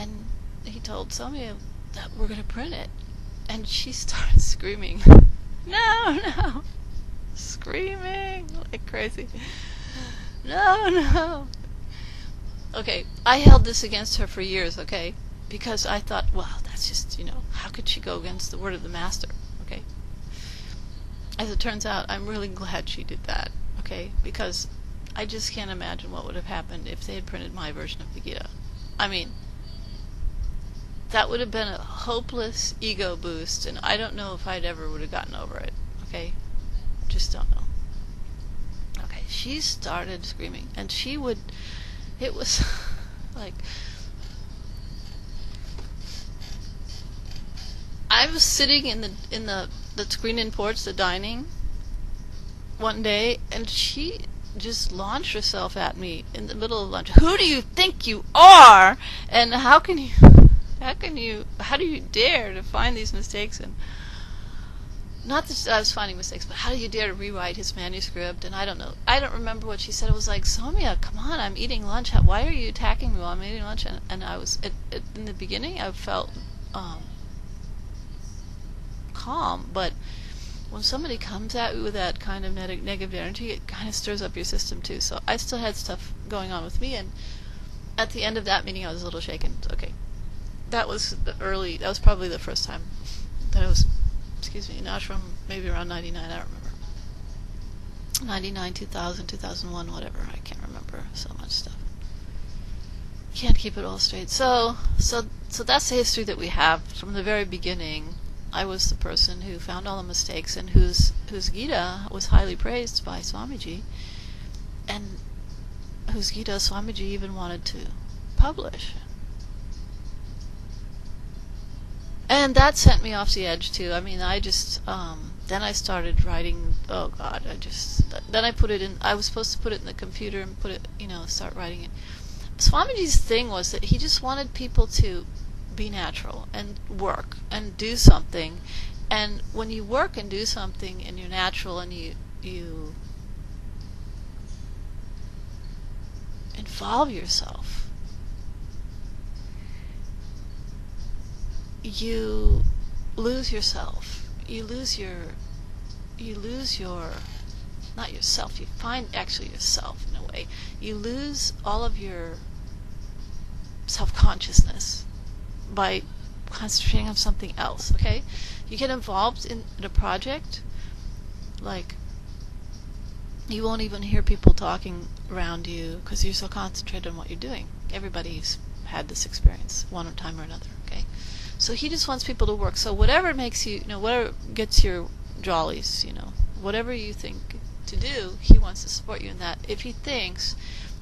and he told Sonia that we're going to print it. And she started screaming, no, no, screaming like crazy. No, no. Okay, I held this against her for years, okay? Because I thought, well, that's just, how could she go against the word of the master, okay? As it turns out, I'm really glad she did that, okay? Because I just can't imagine what would have happened if they had printed my version of the Gita. I mean, that would have been a hopeless ego boost, and I don't know if I'd ever would have gotten over it, okay? Just don't know. Okay, she started screaming, and it was like, I was sitting in the screen-in porch, the dining, one day, and she just launched herself at me in the middle of lunch. Who do you think you are? And how do you dare to find these mistakes? And not that I was finding mistakes, but how do you dare to rewrite his manuscript? And I don't remember what she said. It was like, Sonia, come on, I'm eating lunch. Why are you attacking me while I'm eating lunch? And I was, in the beginning, I felt calm, but when somebody comes at you with that kind of negative energy, it kind of stirs up your system too. So I still had stuff going on with me, and at the end of that meeting, I was a little shaken. Okay, that was probably the first time that I was, in ashram, maybe around 99, I don't remember. 99, 2000, 2001, whatever, I can't remember so much stuff. Can't keep it all straight. So that's the history that we have from the very beginning. I was the person who found all the mistakes, and whose Gita was highly praised by Swamiji, and whose Gita Swamiji even wanted to publish. And that sent me off the edge too. I mean, I just then I started writing. Oh God, then I put it in. I was supposed to put it in the computer and put it, start writing it. Swamiji's thing was that he just wanted people to be natural and work and do something. And when you work and do something and you're natural and you involve yourself, you lose yourself. You lose your not yourself. You find actually yourself in a way. You lose all of your self-consciousness by concentrating on something else, okay? You get involved in a project, like, you won't even hear people talking around you because you're so concentrated on what you're doing. Everybody's had this experience one time or another, okay? So he just wants people to work. So whatever makes you, whatever gets your jollies, whatever you think to do, he wants to support you in that. If he thinks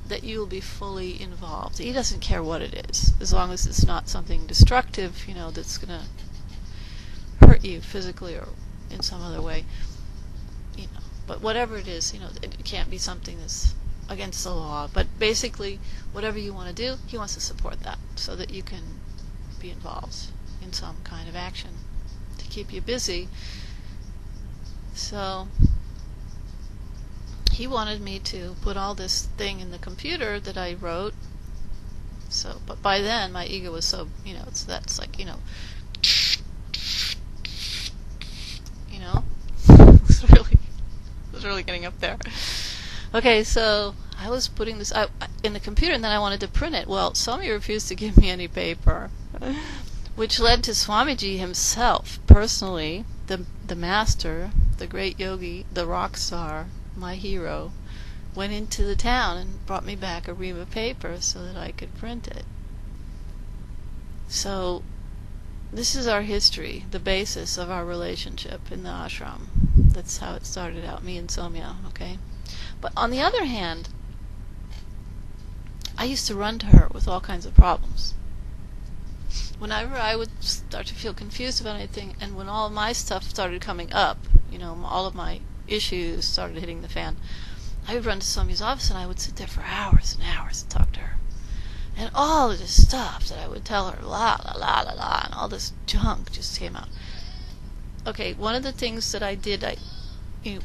that you will be fully involved, he doesn't care what it is, as long as it's not something destructive, that's going to hurt you physically or in some other way, But whatever it is, it can't be something that's against the law. But basically, whatever you want to do, he wants to support that so that you can be involved in some kind of action to keep you busy. So he wanted me to put all this thing in the computer that I wrote. So, but by then my ego was so, that's like, it was really getting up there. Okay, so I was putting this in the computer, and then I wanted to print it. Well, Swami refused to give me any paper, which led to Swamiji himself, personally, the master, the great yogi, the rock star, my hero, went into the town and brought me back a ream of paper so that I could print it. So this is our history, the basis of our relationship in the ashram. That's how it started out, me and Somya, okay? But on the other hand, I used to run to her with all kinds of problems. Whenever I would start to feel confused about anything, and when all of my stuff started coming up, all of my issues started hitting the fan, I would run to Somya's office and I would sit there for hours and hours and talk to her. And all of this stuff that I would tell her, la la la la la, and all this junk just came out. Okay, one of the things that I did,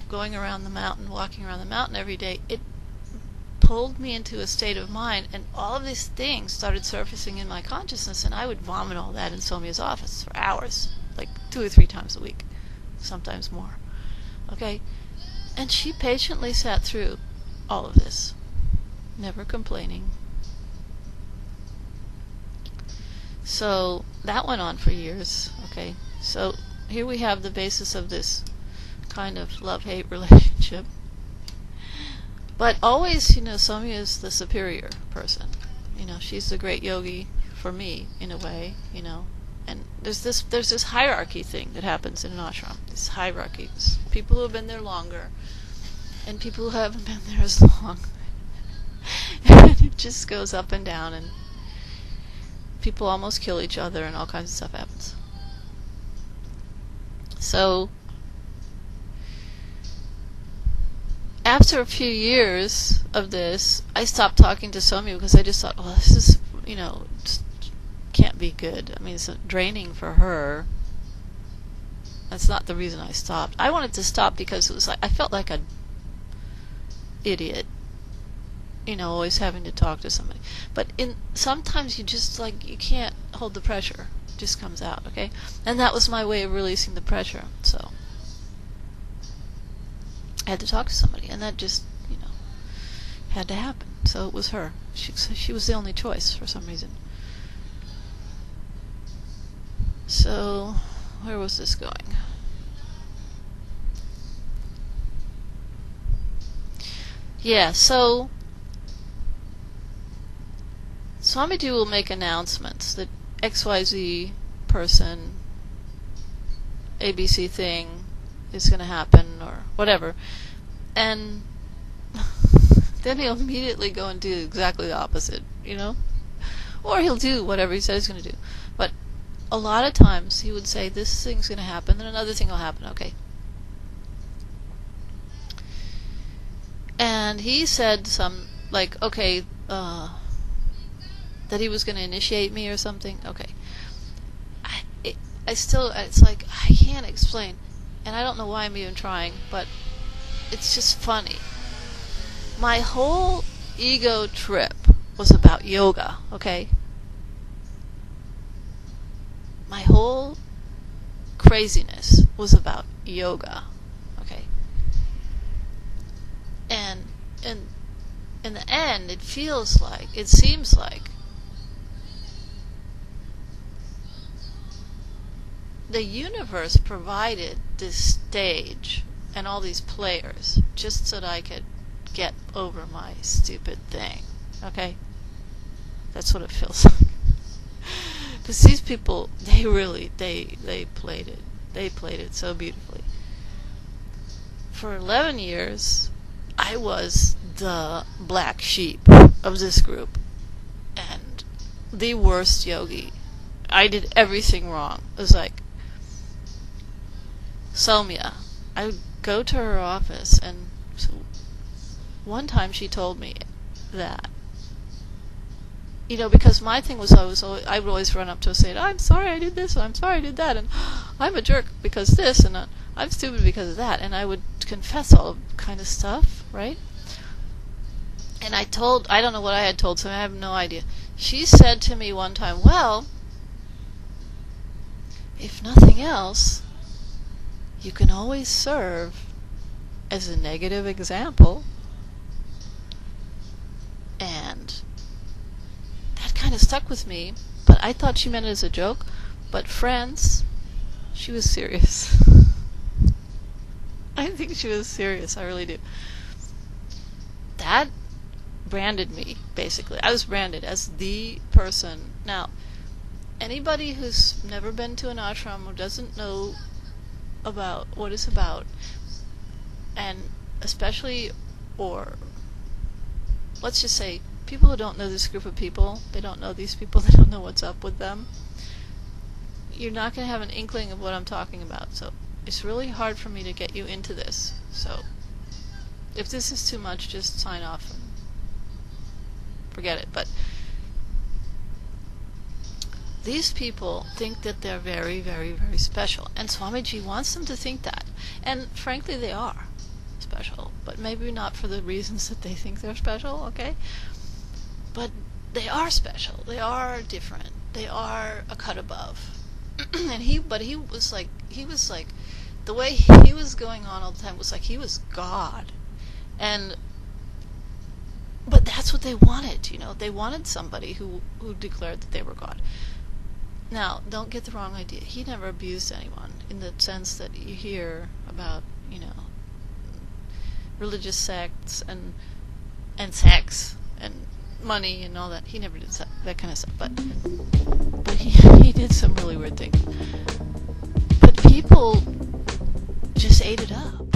going around the mountain, walking around the mountain every day, it pulled me into a state of mind, and all of these things started surfacing in my consciousness, and I would vomit all that in Somia's office for hours, like 2 or 3 times a week, sometimes more. Okay? And she patiently sat through all of this, never complaining. So that went on for years. Okay? So here we have the basis of this kind of love-hate relationship. But always, Somya is the superior person. She's the great yogi for me, in a way, And there's this hierarchy thing that happens in an ashram. This hierarchy. People who have been there longer and people who haven't been there as long. And it just goes up and down, and people almost kill each other, and all kinds of stuff happens. So after a few years of this, I stopped talking to Somi because I just thought, well, this is, just can't be good. I mean, it's draining for her. That's not the reason I stopped. I wanted to stop because it was like I felt like an idiot, always having to talk to somebody. But sometimes you just you can't hold the pressure. It just comes out, okay? And that was my way of releasing the pressure. So I had to talk to somebody, and that just, had to happen. So it was her. She was the only choice for some reason. So, where was this going? Yeah, so Swamiji will make announcements that XYZ person, ABC thing is going to happen, or whatever. And then he'll immediately go and do exactly the opposite, Or he'll do whatever he says he's going to do. But a lot of times he would say, this thing's going to happen, then another thing will happen, okay. And he said okay, that he was going to initiate me or something, okay. It's like, I can't explain. And I don't know why I'm even trying, but it's just funny. My whole ego trip was about yoga, okay? My whole craziness was about yoga, okay? And in the end, it seems like the universe provided this stage and all these players just so that I could get over my stupid thing, okay? That's what it feels like. Because these people, they played it. They played it so beautifully. For 11 years, I was the black sheep of this group, and the worst yogi. I did everything wrong. It was like, Somya, I would go to her office, and so one time she told me that, because my thing was I would always run up to her saying, I'm sorry I did this, and I'm sorry I did that, and I'm a jerk because this, and I'm stupid because of that, and I would confess all kind of stuff, right? And I don't know what I had told, so I have no idea. She said to me one time, well, if nothing else, you can always serve as a negative example. And that kind of stuck with me, but I thought she meant it as a joke. But friends, she was serious. I think she was serious, I really do. That branded me, basically. I was branded as the person. Now, anybody who's never been to an ashram or doesn't know about what it's about, and especially, or let's just say, people who don't know this group of people, they don't know these people, they don't know what's up with them, you're not going to have an inkling of what I'm talking about. So it's really hard for me to get you into this. So if this is too much, just sign off and forget it. But these people think that they're very, very, very special, and Swamiji wants them to think that. And frankly, they are. special, but maybe not for the reasons that they think they're special, okay? But they are special. They are different. They are a cut above. And he was like, the way he was going on all the time was like he was God. And but that's what they wanted, you know. They wanted somebody who declared that they were God. Now, don't get the wrong idea. He never abused anyone in the sense that you hear about, you know, religious sects and sex and money and all that. He never did that kind of stuff. But he did some really weird things. But people just ate it up.